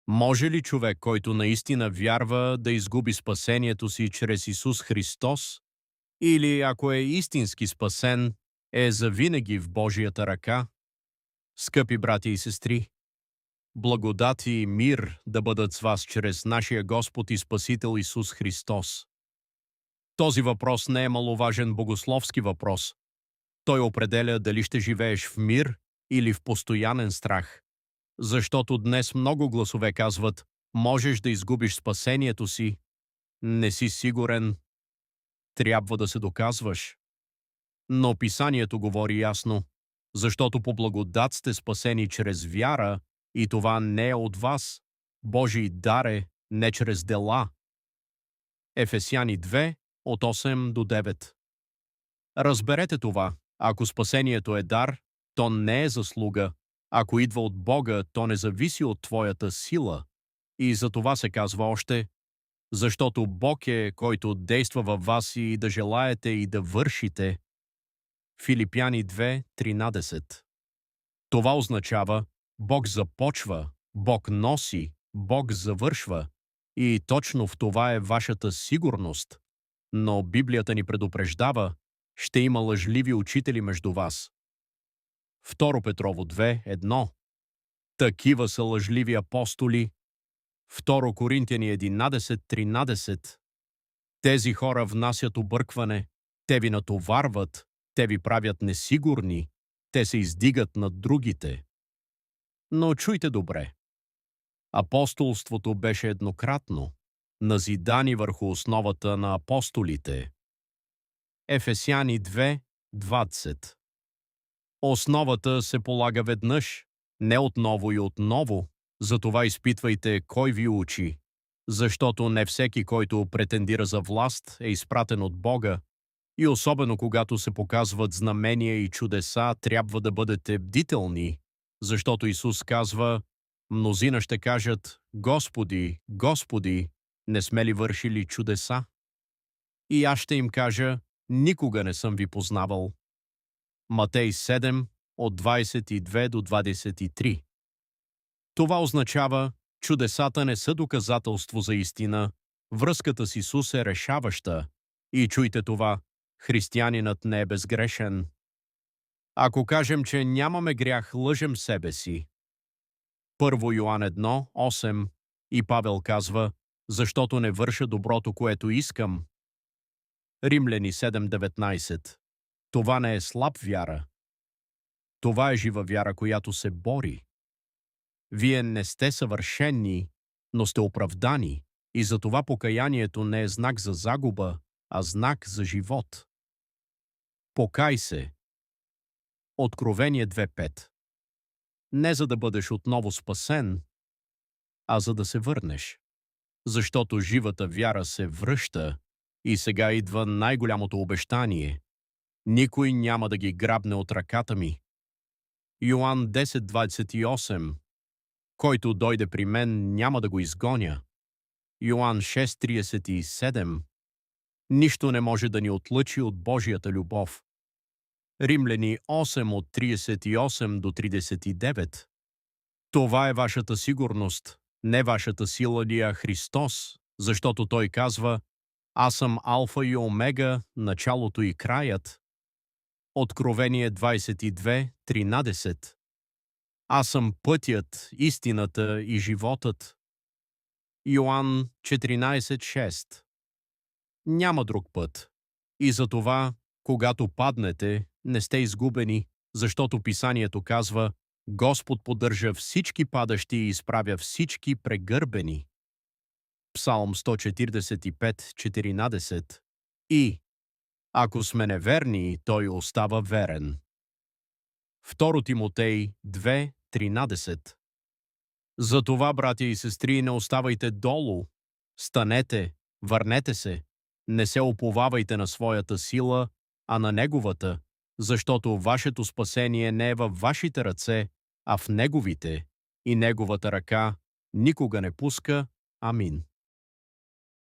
Може ли човек, който наистина вярва, да изгуби спасението си чрез Исус Христос? Или ако е истински спасен, е завинаги в Божията ръка? Скъпи брати и сестри, благодат и мир да бъдат с вас чрез нашия Господ и Спасител Исус Христос. Този въпрос не е маловажен богословски въпрос. Той определя дали ще живееш в мир или в постоянен страх. Защото днес много гласове казват: можеш да изгубиш спасението си, не си сигурен, трябва да се доказваш. Но Писанието говори ясно, защото по благодат сте спасени чрез вяра, и това не е от вас. Божий дар е, не чрез дела. Ефесяни 2, от 8 до 9. Разберете това. Ако спасението е дар, то не е заслуга. Ако идва от Бога, то не зависи от твоята сила. И за това се казва още: защото Бог е, който действа във вас и да желаете и да вършите. Филипяни 2:13. Това означава: Бог започва, Бог носи, Бог завършва. И точно в това е вашата сигурност. Но Библията ни предупреждава: ще има лъжливи учители между вас. 2 Петрово 2:1. Такива са лъжливи апостоли. 2 Коринтияни 11:13. Тези хора внасят объркване, те ви натоварват, те ви правят несигурни, те се издигат над другите. Но чуйте добре. Апостолството беше еднократно, назидани върху основата на апостолите. Ефесяни 2:20. Основата се полага веднъж, не отново и отново, затова изпитвайте кой ви учи, защото не всеки, който претендира за власт, е изпратен от Бога, и особено когато се показват знамения и чудеса, трябва да бъдете бдителни, защото Исус казва: мнозина ще кажат: Господи, Господи, не сме ли вършили чудеса? И аз ще им кажа: никога не съм ви познавал. Матей 7, от 22 до 23. Това означава: чудесата не са доказателство за истина, връзката с Исус е решаваща. И чуйте това: християнинът не е безгрешен. Ако кажем, че нямаме грях, лъжем себе си. 1 Йоан 1:8. И Павел казва: защото не върша доброто, което искам. Римляни 7:19. Това не е слаб вяра. Това е жива вяра, която се бори. Вие не сте съвършени, но сте оправдани, и затова покаянието не е знак за загуба, а знак за живот. Покай се. Откровение 2:5. Не за да бъдеш отново спасен, а за да се върнеш. Защото живата вяра се връща и сега идва най-голямото обещание. Никой няма да ги грабне от ръката ми. Йоан 10:28. Който дойде при мен, няма да го изгоня. Йоан 6:37. Нищо не може да ни отлъчи от Божията любов. Римляни 8 от 38 до 39. Това е вашата сигурност, не вашата сила ли, а Христос, защото Той казва: аз съм Алфа и Омега, началото и краят. Откровение 22:13. Аз съм пътят, истината и животът. Йоан 14:6. Няма друг път. И затова, когато паднете, не сте изгубени, защото Писанието казва: Господ поддържа всички падащи и изправя всички прегърбени. Псалм 145:14. И ако сме неверни, Той остава верен. 2 Тимотей 2:13. Затова, братя и сестри, не оставайте долу. Станете, върнете се. Не се уповавайте на своята сила, а на Неговата, защото вашето спасение не е във вашите ръце, а в Неговите, и Неговата ръка никога не пуска. Амин.